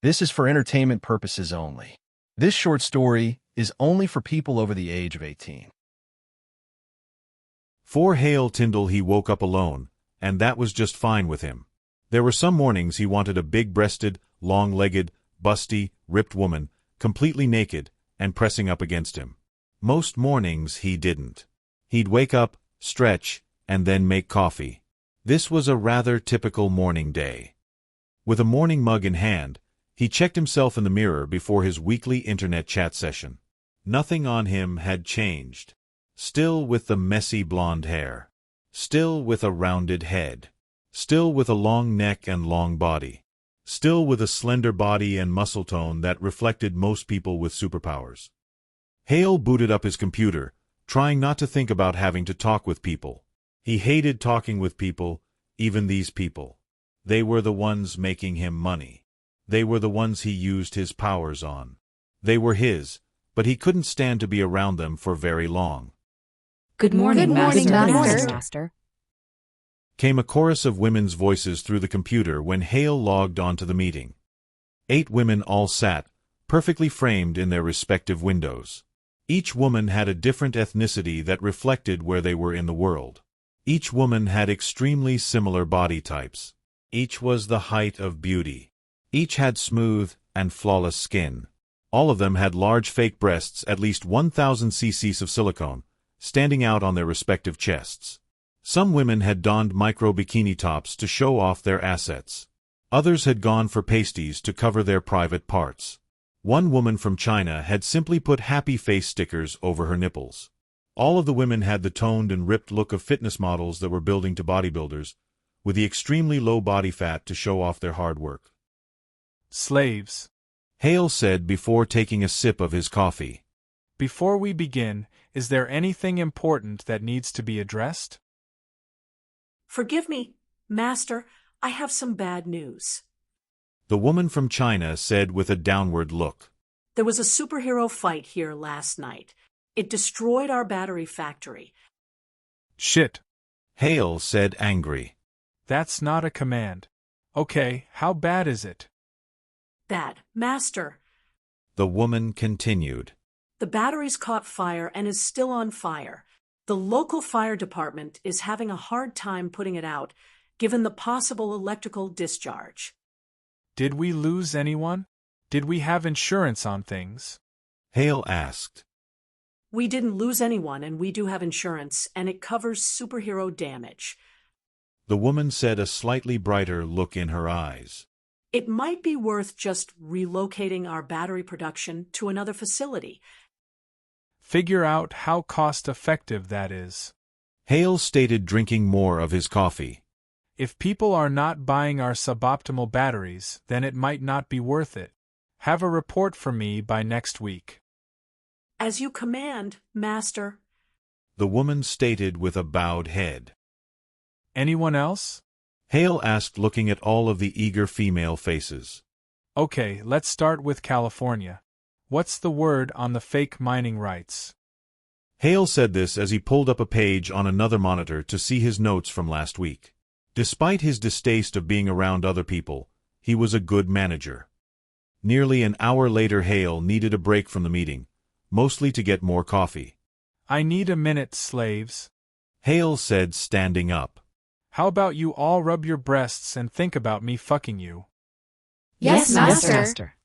This is for entertainment purposes only. This short story is only for people over the age of 18. For Hale Tyndall, he woke up alone, and that was just fine with him. There were some mornings he wanted a big-breasted, long-legged, busty, ripped woman, completely naked, and pressing up against him. Most mornings he didn't. He'd wake up, stretch, and then make coffee. This was a rather typical morning day. With a morning mug in hand, he checked himself in the mirror before his weekly internet chat session. Nothing on him had changed. Still with the messy blonde hair. Still with a rounded head. Still with a long neck and long body. Still with a slender body and muscle tone that reflected most people with superpowers. Hale booted up his computer, trying not to think about having to talk with people. He hated talking with people, even these people. They were the ones making him money. They were the ones he used his powers on. They were his, but he couldn't stand to be around them for very long. Good morning, Master. Came a chorus of women's voices through the computer when Hale logged onto the meeting. 8 women all sat, perfectly framed in their respective windows. Each woman had a different ethnicity that reflected where they were in the world. Each woman had extremely similar body types. Each was the height of beauty. Each had smooth and flawless skin. All of them had large fake breasts, at least 1,000 cc's of silicone, standing out on their respective chests. Some women had donned micro-bikini tops to show off their assets. Others had gone for pasties to cover their private parts. One woman from China had simply put happy face stickers over her nipples. All of the women had the toned and ripped look of fitness models that were building to bodybuilders, with the extremely low body fat to show off their hard work. Slaves, Hale said before taking a sip of his coffee. Before we begin, is there anything important that needs to be addressed? Forgive me, Master, I have some bad news. The woman from China said with a downward look. There was a superhero fight here last night. It destroyed our battery factory. Shit. Hale said angry. That's not a command. Okay, how bad is it? Bad, Master. The woman continued. The battery's caught fire and is still on fire. The local fire department is having a hard time putting it out, given the possible electrical discharge. Did we lose anyone? Did we have insurance on things? Hale asked. We didn't lose anyone, and we do have insurance, and it covers superhero damage. The woman said, a slightly brighter look in her eyes. It might be worth just relocating our battery production to another facility. Figure out how cost-effective that is. Hale stated, drinking more of his coffee. If people are not buying our suboptimal batteries, then it might not be worth it. Have a report for me by next week. As you command, Master. The woman stated with a bowed head. Anyone else? Hale asked, looking at all of the eager female faces. Okay, let's start with California. What's the word on the fake mining rights? Hale said this as he pulled up a page on another monitor to see his notes from last week. Despite his distaste of being around other people, he was a good manager. Nearly an hour later, Hale needed a break from the meeting, mostly to get more coffee. I need a minute, slaves. Hale said, standing up. How about you all rub your breasts and think about me fucking you? Yes, Master.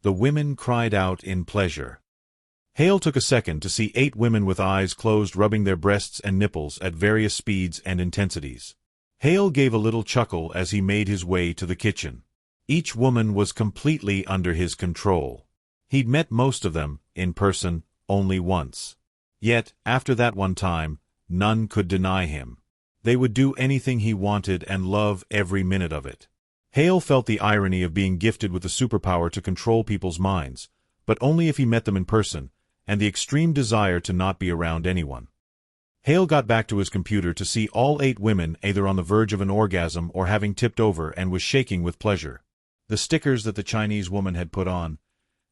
The women cried out in pleasure. Hale took a second to see 8 women with eyes closed rubbing their breasts and nipples at various speeds and intensities. Hale gave a little chuckle as he made his way to the kitchen. Each woman was completely under his control. He'd met most of them, in person, only once. Yet, after that one time, none could deny him. They would do anything he wanted and love every minute of it. Hale felt the irony of being gifted with the superpower to control people's minds, but only if he met them in person, and the extreme desire to not be around anyone. Hale got back to his computer to see all 8 women either on the verge of an orgasm or having tipped over, and was shaking with pleasure. The stickers that the Chinese woman had put on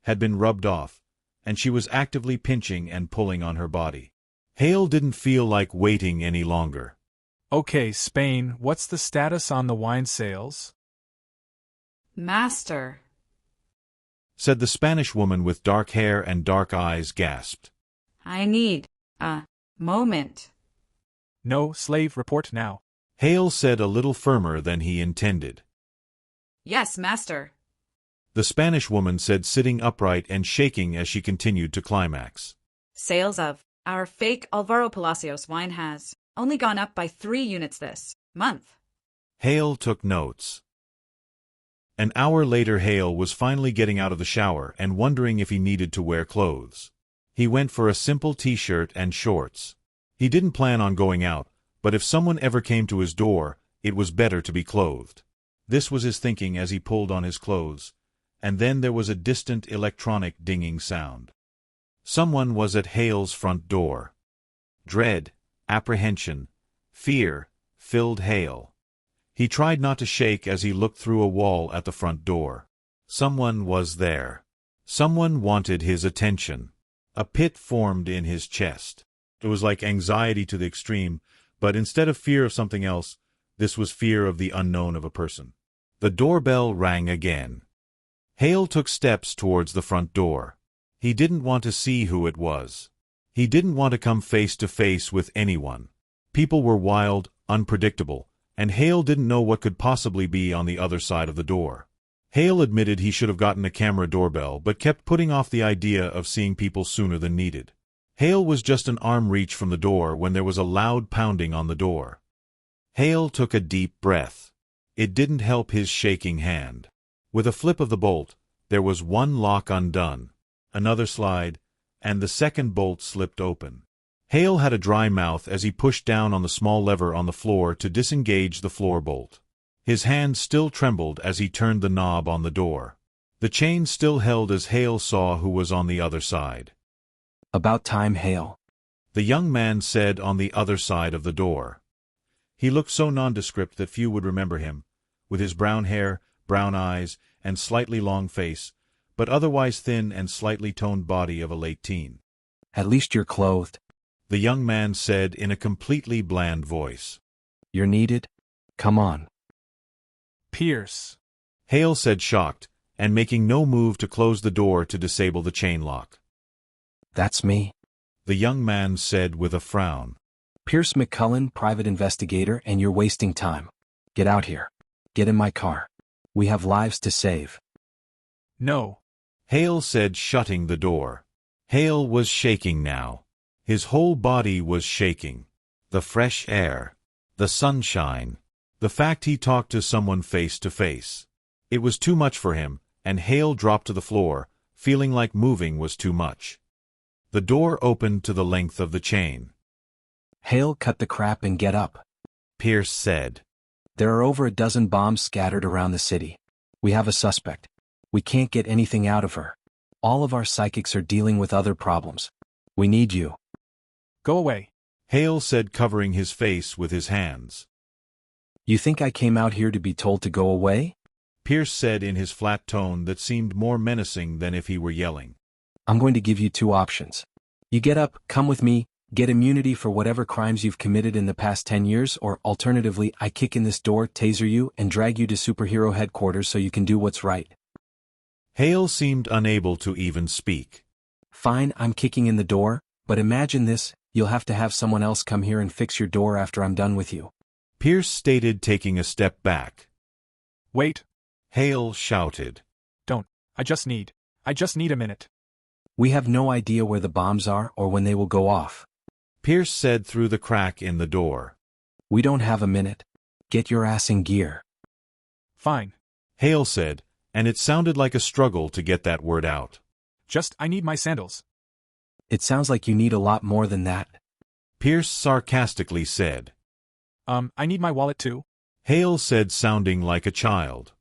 had been rubbed off, and she was actively pinching and pulling on her body. Hale didn't feel like waiting any longer. Okay, Spain, what's the status on the wine sales? Master. said the Spanish woman with dark hair and dark eyes gasped. I need a moment. No, slave, report now. Hale said a little firmer than he intended. Yes, master. The Spanish woman said, sitting upright and shaking as she continued to climax. Sales of our fake Alvaro Palacios wine has only gone up by 3 units this month. Hale took notes. An hour later, Hale was finally getting out of the shower and wondering if he needed to wear clothes. He went for a simple t-shirt and shorts. He didn't plan on going out, but if someone ever came to his door, it was better to be clothed. This was his thinking as he pulled on his clothes, and then there was a distant electronic dinging sound. Someone was at Hale's front door. Dread, apprehension, fear filled Hale. He tried not to shake as he looked through a wall at the front door. Someone was there. Someone wanted his attention. A pit formed in his chest. It was like anxiety to the extreme, but instead of fear of something else, this was fear of the unknown of a person. The doorbell rang again. Hale took steps towards the front door. He didn't want to see who it was. He didn't want to come face to face with anyone. People were wild, unpredictable, and Hale didn't know what could possibly be on the other side of the door. Hale admitted he should have gotten a camera doorbell, but kept putting off the idea of seeing people sooner than needed. Hale was just an arm reach from the door when there was a loud pounding on the door. Hale took a deep breath. It didn't help his shaking hand. With a flip of the bolt, there was one lock undone, another slide, and the second bolt slipped open. Hale had a dry mouth as he pushed down on the small lever on the floor to disengage the floor bolt. His hand still trembled as he turned the knob on the door. The chain still held as Hale saw who was on the other side. About time, Hale. The young man said on the other side of the door. He looked so nondescript that few would remember him, with his brown hair, brown eyes, and slightly long face, but otherwise thin and slightly toned body of a late teen. At least you're clothed. The young man said in a completely bland voice. You're needed? Come on. Pierce. Hale said, shocked, and making no move to close the door to disable the chain lock. That's me. The young man said with a frown. Pierce McKullen, private investigator, and you're wasting time. Get out here. Get in my car. We have lives to save. No. Hale said, shutting the door. Hale was shaking now. His whole body was shaking. The fresh air. The sunshine. The fact he talked to someone face to face. It was too much for him, and Hale dropped to the floor, feeling like moving was too much. The door opened to the length of the chain. Hale, cut the crap and get up. Pierce said. There are over a dozen bombs scattered around the city. We have a suspect. We can't get anything out of her. All of our psychics are dealing with other problems. We need you. Go away. Hale said, covering his face with his hands. You think I came out here to be told to go away? Pierce said in his flat tone that seemed more menacing than if he were yelling. I'm going to give you 2 options. You get up, come with me, get immunity for whatever crimes you've committed in the past 10 years, or alternatively, I kick in this door, taser you, and drag you to superhero headquarters so you can do what's right. Hale seemed unable to even speak. Fine, I'm kicking in the door, but imagine this, you'll have to have someone else come here and fix your door after I'm done with you. Pierce stated, taking a step back. Wait. Hale shouted. Don't. I just need a minute. We have no idea where the bombs are or when they will go off. Pierce said through the crack in the door. We don't have a minute. Get your ass in gear. Fine. Hale said, and it sounded like a struggle to get that word out. I need my sandals. It sounds like you need a lot more than that. Pierce sarcastically said. I need my wallet too. Hale said, sounding like a child.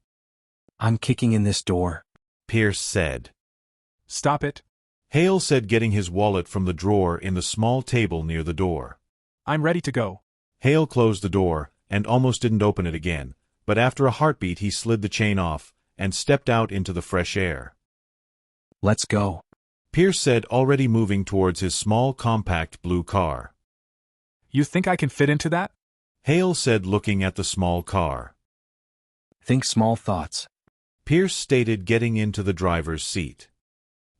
I'm kicking in this door. Pierce said. Stop it. Hale said, getting his wallet from the drawer in the small table near the door. I'm ready to go. Hale closed the door, and almost didn't open it again, but after a heartbeat he slid the chain off, and stepped out into the fresh air. Let's go. Pierce said, already moving towards his small compact blue car. You think I can fit into that? Hale said, looking at the small car. Think small thoughts. Pierce stated, getting into the driver's seat.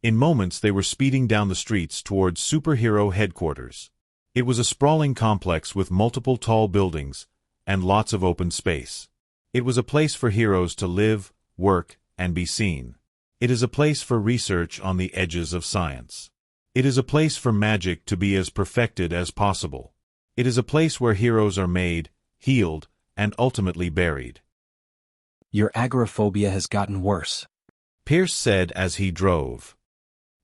In moments they were speeding down the streets towards superhero headquarters. It was a sprawling complex with multiple tall buildings and lots of open space. It was a place for heroes to live, work, and be seen. It is a place for research on the edges of science. It is a place for magic to be as perfected as possible. It is a place where heroes are made, healed, and ultimately buried. Your agoraphobia has gotten worse, Pierce said as he drove.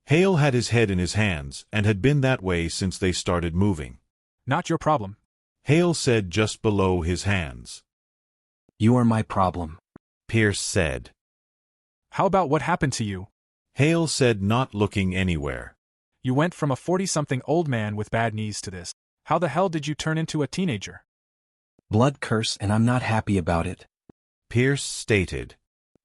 Hale had his head in his hands and had been that way since they started moving. Not your problem. Hale said just below his hands. You are my problem, Pierce said. How about what happened to you? Hale said, not looking anywhere. You went from a 40-something old man with bad knees to this. How the hell did you turn into a teenager? Blood curse, and I'm not happy about it, Pierce stated.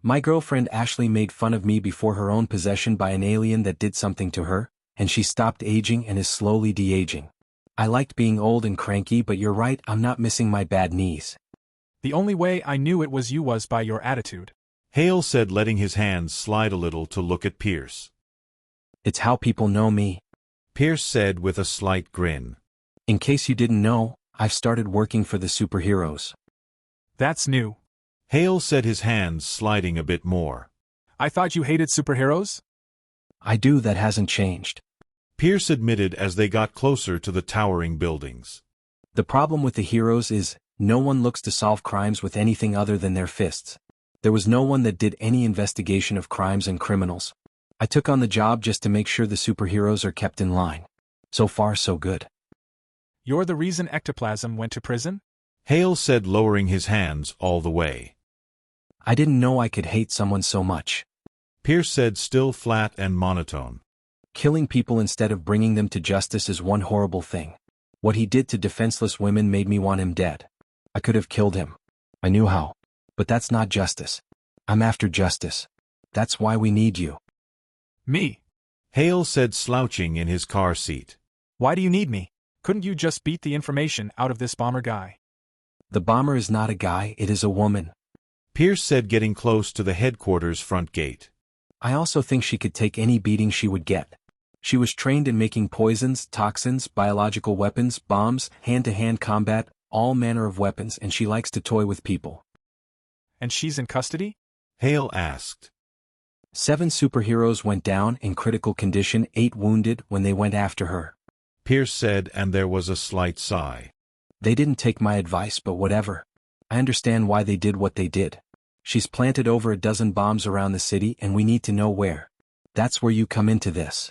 My girlfriend Ashley made fun of me before her own possession by an alien that did something to her, and she stopped aging and is slowly de-aging. I liked being old and cranky, but you're right, I'm not missing my bad knees. The only way I knew it was you was by your attitude. Hale said, letting his hands slide a little to look at Pierce. It's how people know me. Pierce said with a slight grin. In case you didn't know, I've started working for the superheroes. That's new. Hale said, his hands sliding a bit more. I thought you hated superheroes? I do, that hasn't changed, Pierce admitted as they got closer to the towering buildings. The problem with the heroes is, no one looks to solve crimes with anything other than their fists. There was no one that did any investigation of crimes and criminals. I took on the job just to make sure the superheroes are kept in line. So far, so good. You're the reason ectoplasm went to prison? Hale said, lowering his hands all the way. I didn't know I could hate someone so much. Pierce said, still flat and monotone. Killing people instead of bringing them to justice is one horrible thing. What he did to defenseless women made me want him dead. I could have killed him. I knew how. But that's not justice. I'm after justice. That's why we need you. Me? Hale said, slouching in his car seat. Why do you need me? Couldn't you just beat the information out of this bomber guy? The bomber is not a guy, it is a woman. Pierce said, getting close to the headquarters front gate. I also think she could take any beating she would get. She was trained in making poisons, toxins, biological weapons, bombs, hand-to-hand combat, all manner of weapons, and she likes to toy with people. And she's in custody? Hale asked. 7 superheroes went down in critical condition, 8 wounded when they went after her. Pierce said, and there was a slight sigh. They didn't take my advice, but whatever. I understand why they did what they did. She's planted over a dozen bombs around the city and we need to know where. That's where you come into this.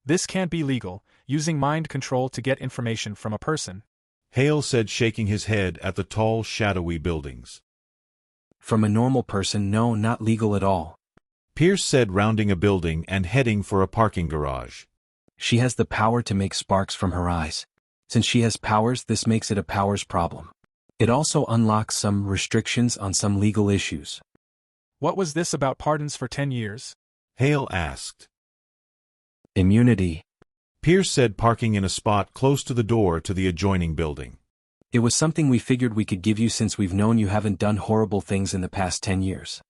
This can't be legal, using mind control to get information from a person. Hale said, shaking his head at the tall, shadowy buildings. From a normal person, no, not legal at all. Pierce said, rounding a building and heading for a parking garage. She has the power to make sparks from her eyes. Since she has powers, this makes it a powers problem. It also unlocks some restrictions on some legal issues. What was this about pardons for 10 years? Hale asked. Immunity. Pierce said, parking in a spot close to the door to the adjoining building. It was something we figured we could give you since we've known you haven't done horrible things in the past 10 years.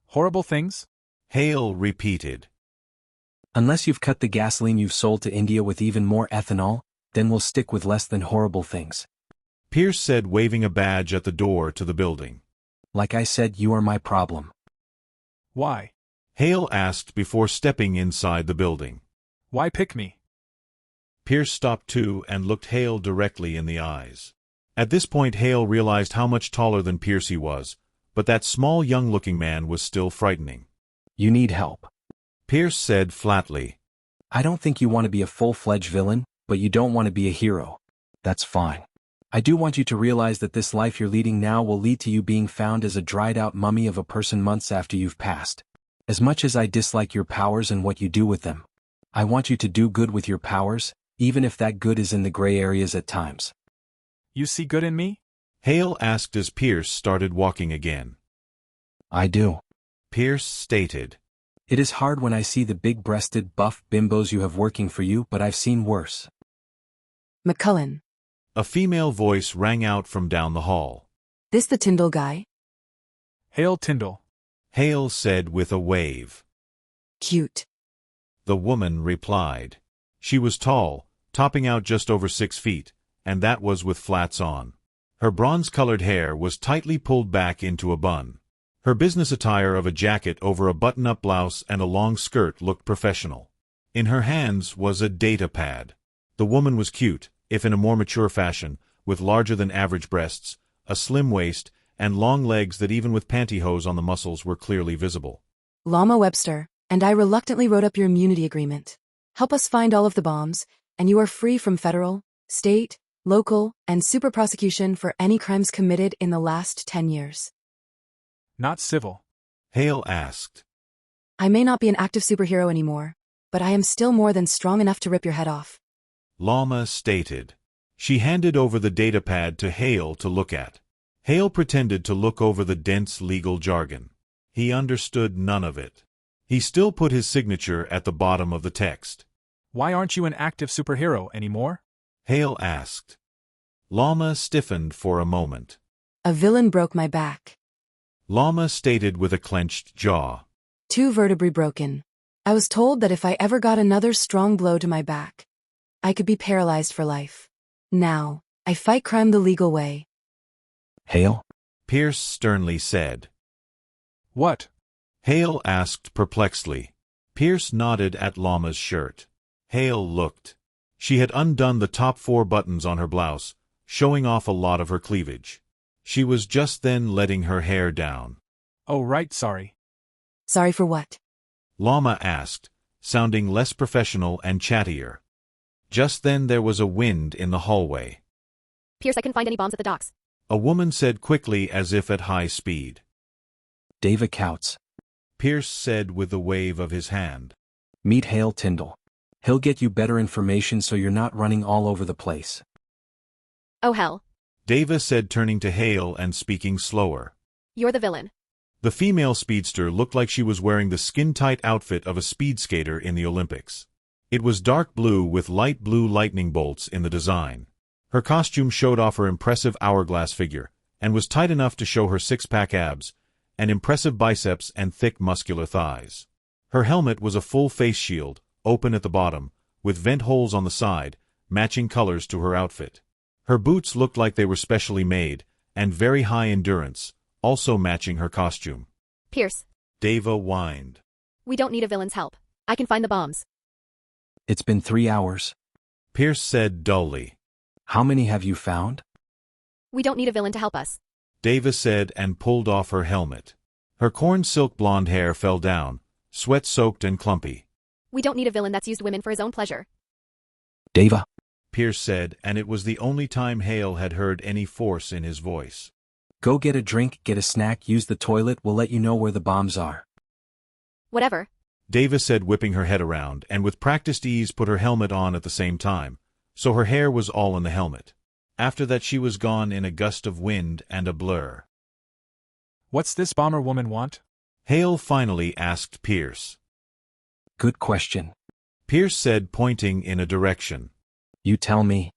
Horrible things? Hale repeated. Unless you've cut the gasoline you've sold to India with even more ethanol, then we'll stick with less than horrible things. Pierce said, waving a badge at the door to the building. Like I said, you are my problem. Why? Hale asked before stepping inside the building. Why pick me? Pierce stopped too and looked Hale directly in the eyes. At this point Hale realized how much taller than Pierce he was, but that small young-looking man was still frightening. You need help. Pierce said flatly. I don't think you want to be a full-fledged villain, but you don't want to be a hero. That's fine. I do want you to realize that this life you're leading now will lead to you being found as a dried-out mummy of a person months after you've passed. As much as I dislike your powers and what you do with them, I want you to do good with your powers, even if that good is in the gray areas at times. You see good in me? Hale asked as Pierce started walking again. I do. Pierce stated. It is hard when I see the big-breasted, buff bimbos you have working for you, but I've seen worse. McKullen. A female voice rang out from down the hall. This the Tyndall guy? Hail Tyndall. Hale said with a wave. Cute. The woman replied. She was tall, topping out just over 6 feet, and that was with flats on. Her bronze-colored hair was tightly pulled back into a bun. Her business attire of a jacket over a button-up blouse and a long skirt looked professional. In her hands was a data pad. The woman was cute, if in a more mature fashion, with larger-than-average breasts, a slim waist, and long legs that even with pantyhose on the muscles were clearly visible. Llama Webster, and I reluctantly wrote up your immunity agreement. Help us find all of the bombs, and you are free from federal, state, local, and super prosecution for any crimes committed in the last 10 years. Not civil. Hale asked. I may not be an active superhero anymore, but I am still more than strong enough to rip your head off. Llama stated. She handed over the datapad to Hale to look at. Hale pretended to look over the dense legal jargon. He understood none of it. He still put his signature at the bottom of the text. Why aren't you an active superhero anymore? Hale asked. Llama stiffened for a moment. A villain broke my back. Llama stated with a clenched jaw. 2 vertebrae broken. I was told that if I ever got another strong blow to my back, I could be paralyzed for life. Now, I fight crime the legal way. Hale? Pierce sternly said. What? Hale asked perplexedly. Pierce nodded at Llama's shirt. Hale looked. She had undone the top 4 buttons on her blouse, showing off a lot of her cleavage. She was just then letting her hair down. Oh right, sorry. Sorry for what? Llama asked, sounding less professional and chattier. Just then there was a wind in the hallway. Pierce, I couldn't find any bombs at the docks. A woman said quickly as if at high speed. Dava Couts. Pierce said with a wave of his hand. Meet Hale Tyndall. He'll get you better information so you're not running all over the place. Oh hell. Dava said, turning to Hale and speaking slower. You're the villain. The female speedster looked like she was wearing the skin-tight outfit of a speed skater in the Olympics. It was dark blue with light blue lightning bolts in the design. Her costume showed off her impressive hourglass figure, and was tight enough to show her 6-pack abs, and impressive biceps and thick muscular thighs. Her helmet was a full face shield, open at the bottom, with vent holes on the side, matching colors to her outfit. Her boots looked like they were specially made, and very high endurance, also matching her costume. Pierce. Dava whined. We don't need a villain's help. I can find the bombs. It's been 3 hours. Pierce said dully. How many have you found? We don't need a villain to help us. Dava said and pulled off her helmet. Her corn silk blonde hair fell down, sweat-soaked and clumpy. We don't need a villain that's used women for his own pleasure. Dava. Pierce said, and it was the only time Hale had heard any force in his voice. Go get a drink, get a snack, use the toilet, we'll let you know where the bombs are. Whatever. Dava said, whipping her head around, and with practiced ease put her helmet on at the same time, so her hair was all in the helmet. After that she was gone in a gust of wind and a blur. What's this bomber woman want? Hale finally asked Pierce. Good question. Pierce said, pointing in a direction. You tell me.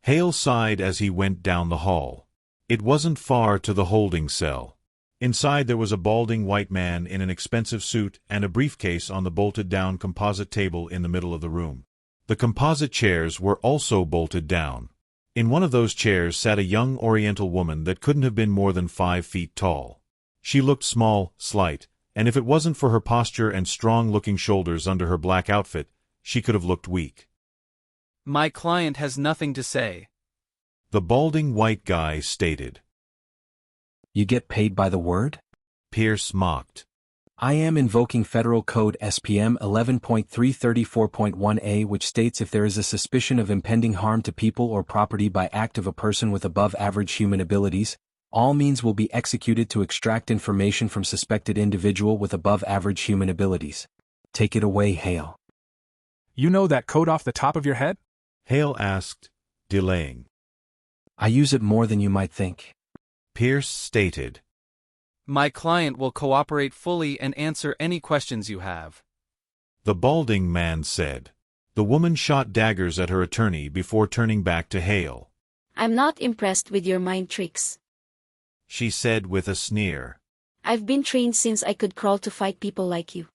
Hale sighed as he went down the hall. It wasn't far to the holding cell. Inside there was a balding white man in an expensive suit and a briefcase on the bolted-down composite table in the middle of the room. The composite chairs were also bolted down. In one of those chairs sat a young Oriental woman that couldn't have been more than 5 feet tall. She looked small, slight, and if it wasn't for her posture and strong-looking shoulders under her black outfit, she could have looked weak. My client has nothing to say. The balding white guy stated. You get paid by the word? Pierce mocked. I am invoking Federal Code SPM 11.334.1a, which states if there is a suspicion of impending harm to people or property by act of a person with above-average human abilities, all means will be executed to extract information from suspected individual with above-average human abilities. Take it away, Hale. You know that code off the top of your head? Hale asked, delaying. I use it more than you might think. Pierce stated. My client will cooperate fully and answer any questions you have. The balding man said. The woman shot daggers at her attorney before turning back to Hale. I'm not impressed with your mind tricks. She said with a sneer. I've been trained since I could crawl to fight people like you.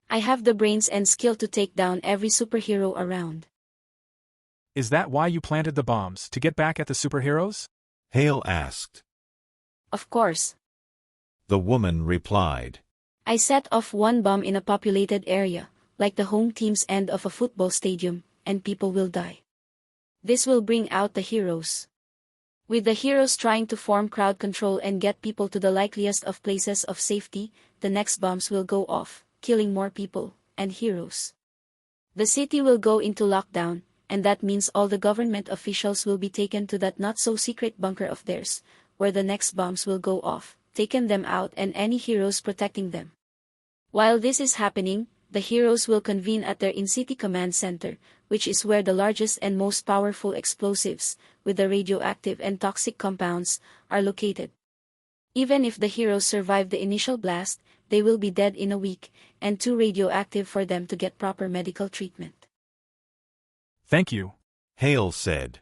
I have the brains and skill to take down every superhero around. Is that why you planted the bombs, to get back at the superheroes? Hale asked. Of course. The woman replied. I set off one bomb in a populated area, like the home team's end of a football stadium, and people will die. This will bring out the heroes. With the heroes trying to form crowd control and get people to the likeliest of places of safety, the next bombs will go off, killing more people and heroes. The city will go into lockdown, and that means all the government officials will be taken to that not-so-secret bunker of theirs, where the next bombs will go off, taking them out and any heroes protecting them. While this is happening, the heroes will convene at their in-city command center, which is where the largest and most powerful explosives, with the radioactive and toxic compounds, are located. Even if the heroes survive the initial blast, they will be dead in a week, and too radioactive for them to get proper medical treatment. Thank you, Hale said.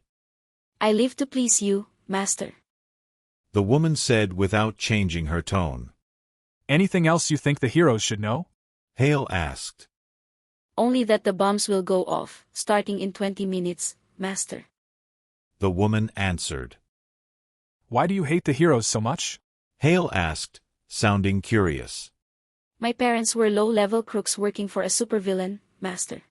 I live to please you, Master. The woman said without changing her tone. Anything else you think the heroes should know? Hale asked. Only that the bombs will go off, starting in 20 minutes, Master. The woman answered. Why do you hate the heroes so much? Hale asked, sounding curious. My parents were low-level crooks working for a supervillain, Master.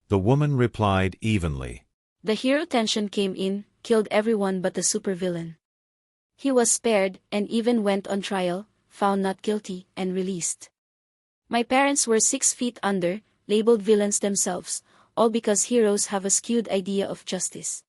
The woman replied evenly. The hero tension came in, killed everyone but the supervillain. He was spared, and even went on trial, found not guilty, and released. My parents were 6 feet under, labeled villains themselves, all because heroes have a skewed idea of justice.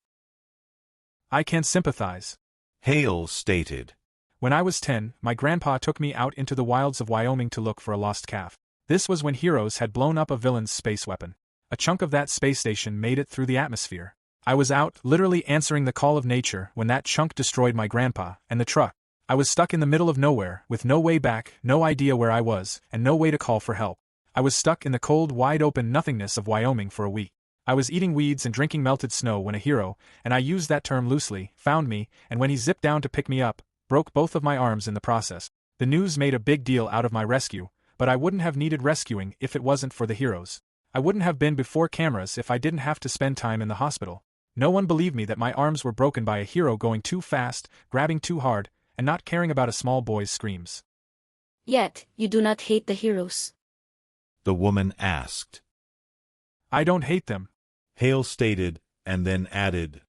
I can sympathize, Hale stated. When I was 10, my grandpa took me out into the wilds of Wyoming to look for a lost calf. This was when heroes had blown up a villain's space weapon. A chunk of that space station made it through the atmosphere. I was out, literally answering the call of nature, when that chunk destroyed my grandpa and the truck. I was stuck in the middle of nowhere, with no way back, no idea where I was, and no way to call for help. I was stuck in the cold, wide-open nothingness of Wyoming for a week. I was eating weeds and drinking melted snow when a hero, and I use that term loosely, found me, and when he zipped down to pick me up, broke both of my arms in the process. The news made a big deal out of my rescue, but I wouldn't have needed rescuing if it wasn't for the heroes. I wouldn't have been before cameras if I didn't have to spend time in the hospital. No one believed me that my arms were broken by a hero going too fast, grabbing too hard, and not caring about a small boy's screams. Yet, you do not hate the heroes. The woman asked. I don't hate them, Hale stated, and then added.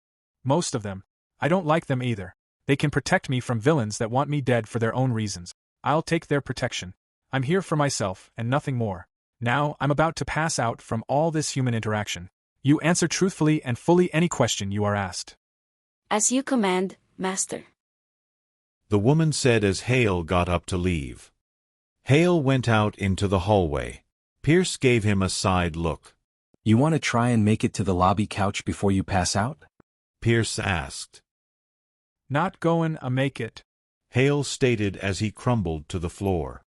Most of them. I don't like them either. They can protect me from villains that want me dead for their own reasons. I'll take their protection. I'm here for myself, and nothing more. Now, I'm about to pass out from all this human interaction. You answer truthfully and fully any question you are asked. As you command, Master. The woman said as Hale got up to leave. Hale went out into the hallway. Pierce gave him a side look. You want to try and make it to the lobby couch before you pass out? Pierce asked. Not goin' a make it, Hale stated as he crumbled to the floor.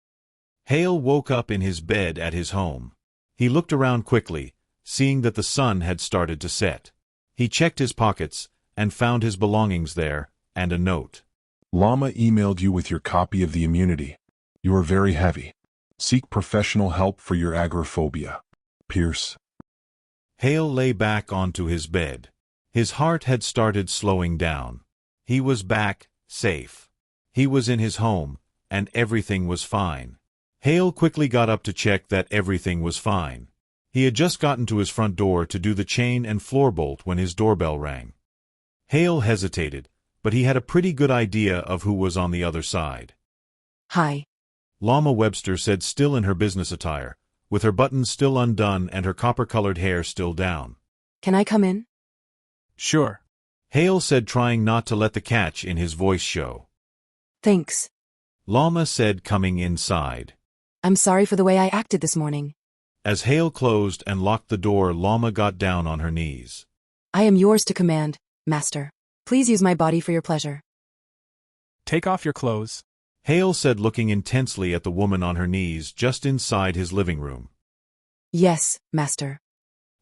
Hale woke up in his bed at his home. He looked around quickly, seeing that the sun had started to set. He checked his pockets, and found his belongings there, and a note. Llama emailed you with your copy of the immunity. You are very heavy. Seek professional help for your agoraphobia. Pierce. Hale lay back onto his bed. His heart had started slowing down. He was back, safe. He was in his home, and everything was fine. Hale quickly got up to check that everything was fine. He had just gotten to his front door to do the chain and floor bolt when his doorbell rang. Hale hesitated, but he had a pretty good idea of who was on the other side. Hi. Llama Webster said, still in her business attire, with her buttons still undone and her copper-colored hair still down. Can I come in? Sure. Hale said, trying not to let the catch in his voice show. Thanks. Llama said, coming inside. I'm sorry for the way I acted this morning. As Hale closed and locked the door, Llama got down on her knees. I am yours to command, Master. Please use my body for your pleasure. Take off your clothes, Hale said, looking intensely at the woman on her knees just inside his living room. Yes, Master.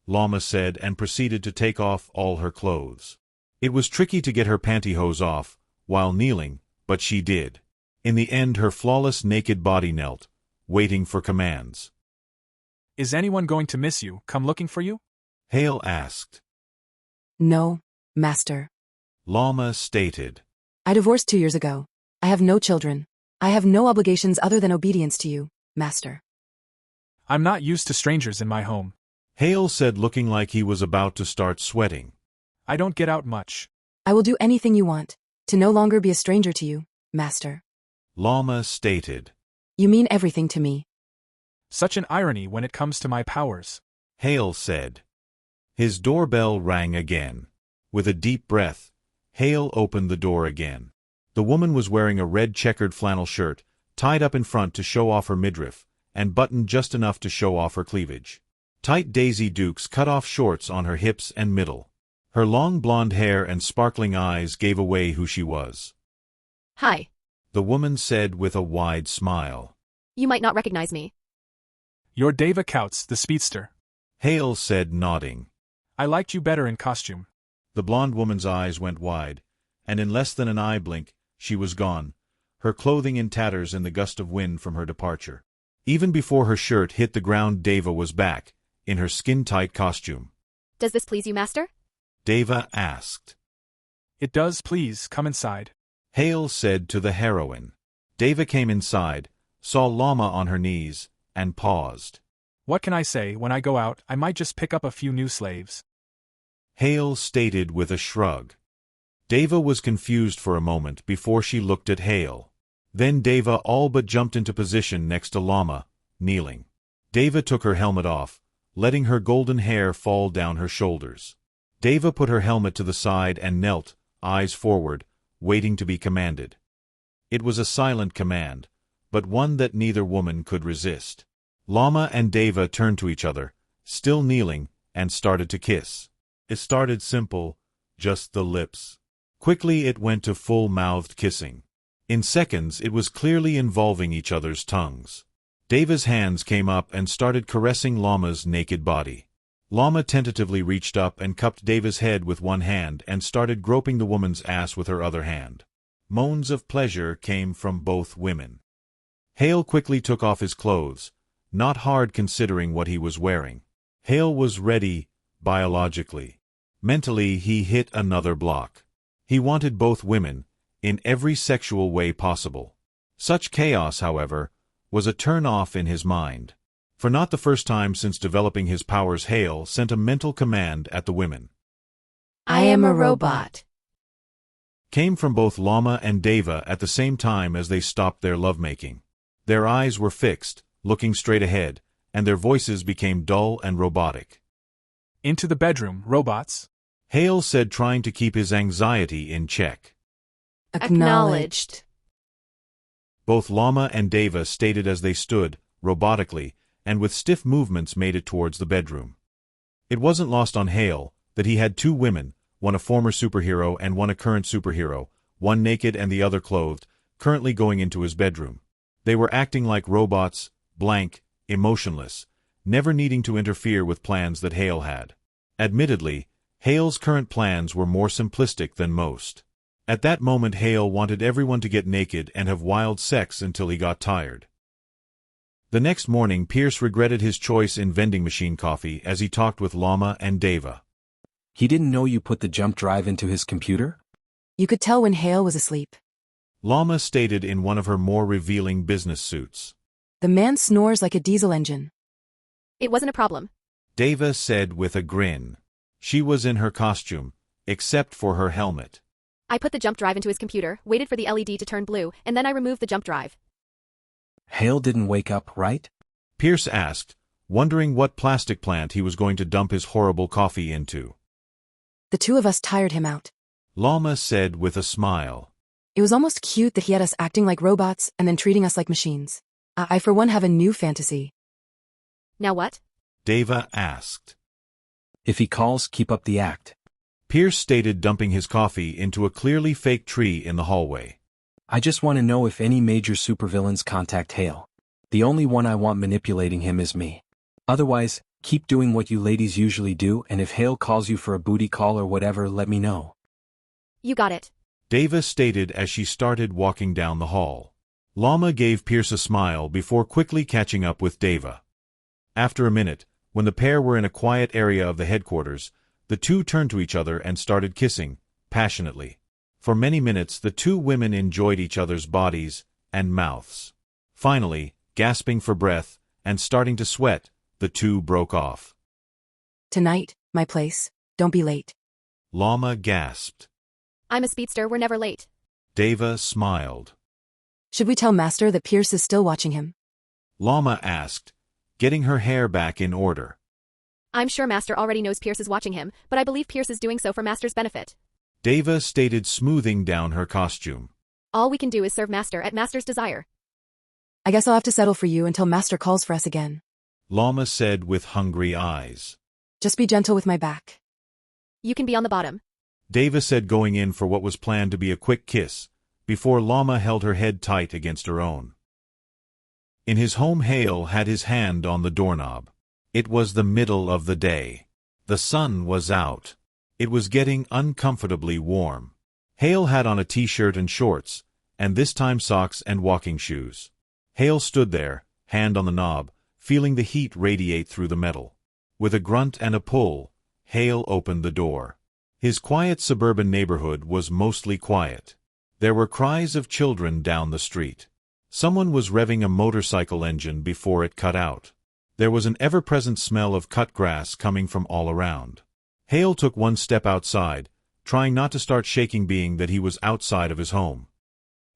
Llama said, and proceeded to take off all her clothes. It was tricky to get her pantyhose off while kneeling, but she did. In the end, her flawless naked body knelt, waiting for commands. Is anyone going to miss you, come looking for you? Hale asked. No, master. Llama stated. I divorced 2 years ago. I have no children. I have no obligations other than obedience to you, master. I'm not used to strangers in my home. Hale said, looking like he was about to start sweating. I don't get out much. I will do anything you want, to no longer be a stranger to you, master. Llama stated. You mean everything to me. Such an irony when it comes to my powers. Hale said. His doorbell rang again. With a deep breath, Hale opened the door again. The woman was wearing a red checkered flannel shirt, tied up in front to show off her midriff, and buttoned just enough to show off her cleavage. Tight Daisy Dukes cut off shorts on her hips and middle. Her long blonde hair and sparkling eyes gave away who she was. Hi. The woman said with a wide smile. You might not recognize me. You're Dava Couts, the speedster. Hale said, nodding. I liked you better in costume. The blonde woman's eyes went wide, and in less than an eye blink, she was gone, her clothing in tatters in the gust of wind from her departure. Even before her shirt hit the ground, Dava was back, in her skin-tight costume. Does this please you, master? Dava asked. It does, please, come inside. Hale said to the heroine. Dava came inside, saw Llama on her knees, and paused. What can I say? When I go out, I might just pick up a few new slaves. Hale stated with a shrug. Dava was confused for a moment before she looked at Hale. Then Dava all but jumped into position next to Llama, kneeling. Dava took her helmet off, letting her golden hair fall down her shoulders. Dava put her helmet to the side and knelt, eyes forward, waiting to be commanded. It was a silent command, but one that neither woman could resist. Llama and Dava turned to each other, still kneeling, and started to kiss. It started simple, just the lips. Quickly it went to full-mouthed kissing. In seconds it was clearly involving each other's tongues. Dava's hands came up and started caressing Llama's naked body. Llama tentatively reached up and cupped Dava's head with one hand and started groping the woman's ass with her other hand. Moans of pleasure came from both women. Hale quickly took off his clothes, not hard considering what he was wearing. Hale was ready, biologically. Mentally he hit another block. He wanted both women, in every sexual way possible. Such chaos, however, was a turn-off in his mind. For not the first time since developing his powers, Hale sent a mental command at the women. I am a robot. Came from both Llama and Dava at the same time as they stopped their lovemaking. Their eyes were fixed, looking straight ahead, and their voices became dull and robotic. Into the bedroom, robots. Hale said, trying to keep his anxiety in check. Acknowledged. Both Llama and Dava stated as they stood, robotically, and with stiff movements made it towards the bedroom. It wasn't lost on Hale that he had two women, one a former superhero and one a current superhero, one naked and the other clothed, currently going into his bedroom. They were acting like robots, blank, emotionless, never needing to interfere with plans that Hale had. Admittedly, Hale's current plans were more simplistic than most. At that moment Hale wanted everyone to get naked and have wild sex until he got tired. The next morning Pierce regretted his choice in vending machine coffee as he talked with Llama and Dava. He didn't know you put the jump drive into his computer? You could tell when Hale was asleep. Llama stated in one of her more revealing business suits. The man snores like a diesel engine. It wasn't a problem. Dava said with a grin. She was in her costume, except for her helmet. I put the jump drive into his computer, waited for the LED to turn blue, and then I removed the jump drive. Hale didn't wake up, right? Pierce asked, wondering what plastic plant he was going to dump his horrible coffee into. The two of us tired him out. Llama said with a smile. It was almost cute that he had us acting like robots and then treating us like machines. I for one have a new fantasy. Now what? Dava asked. If he calls, keep up the act. Pierce stated, dumping his coffee into a clearly fake tree in the hallway. I just want to know if any major supervillains contact Hale. The only one I want manipulating him is me. Otherwise, keep doing what you ladies usually do, and if Hale calls you for a booty call or whatever, let me know. You got it. Dava stated as she started walking down the hall. Llama gave Pierce a smile before quickly catching up with Deva. After a minute, when the pair were in a quiet area of the headquarters, the two turned to each other and started kissing, passionately. For many minutes the two women enjoyed each other's bodies and mouths. Finally, gasping for breath and starting to sweat, the two broke off. Tonight, my place. Don't be late. Llama gasped. I'm a speedster, we're never late. Deva smiled. Should we tell Master that Pierce is still watching him? Llama asked, getting her hair back in order. I'm sure Master already knows Pierce is watching him, but I believe Pierce is doing so for Master's benefit. Deva stated, smoothing down her costume. All we can do is serve Master at Master's desire. I guess I'll have to settle for you until Master calls for us again. Llama said with hungry eyes. Just be gentle with my back. You can be on the bottom. Deva said, going in for what was planned to be a quick kiss, before Llama held her head tight against her own. In his home, Hale had his hand on the doorknob. It was the middle of the day. The sun was out. It was getting uncomfortably warm. Hale had on a t-shirt and shorts, and this time socks and walking shoes. Hale stood there, hand on the knob, feeling the heat radiate through the metal. With a grunt and a pull, Hale opened the door. His quiet suburban neighborhood was mostly quiet. There were cries of children down the street. Someone was revving a motorcycle engine before it cut out. There was an ever-present smell of cut grass coming from all around. Hale took one step outside, trying not to start shaking, being that he was outside of his home.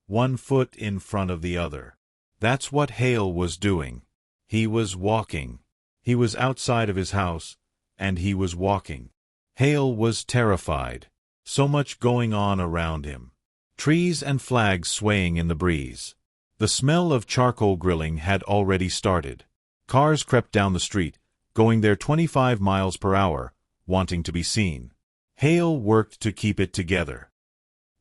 One foot in front of the other. That's what Hale was doing. He was walking. He was outside of his house, and he was walking. Hale was terrified. So much going on around him. Trees and flags swaying in the breeze. The smell of charcoal grilling had already started. Cars crept down the street, going their 25 miles per hour, wanting to be seen. Hale worked to keep it together.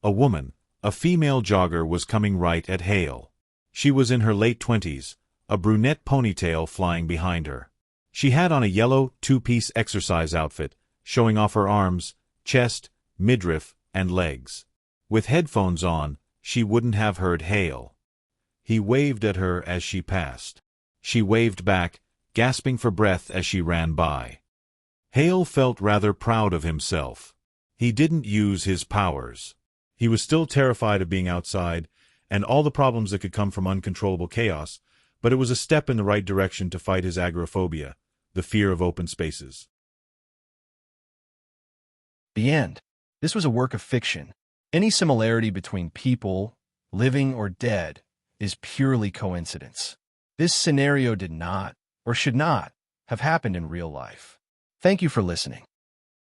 A woman, a female jogger, was coming right at Hale. She was in her late 20s, a brunette ponytail flying behind her. She had on a yellow two-piece exercise outfit, showing off her arms, chest, midriff, and legs. With headphones on, she wouldn't have heard Hale. He waved at her as she passed. She waved back, gasping for breath as she ran by. Hale felt rather proud of himself. He didn't use his powers. He was still terrified of being outside and all the problems that could come from uncontrollable chaos, but it was a step in the right direction to fight his agoraphobia, the fear of open spaces. The end. This was a work of fiction. Any similarity between people, living or dead, is purely coincidence. This scenario did not, or should not, have happened in real life. Thank you for listening.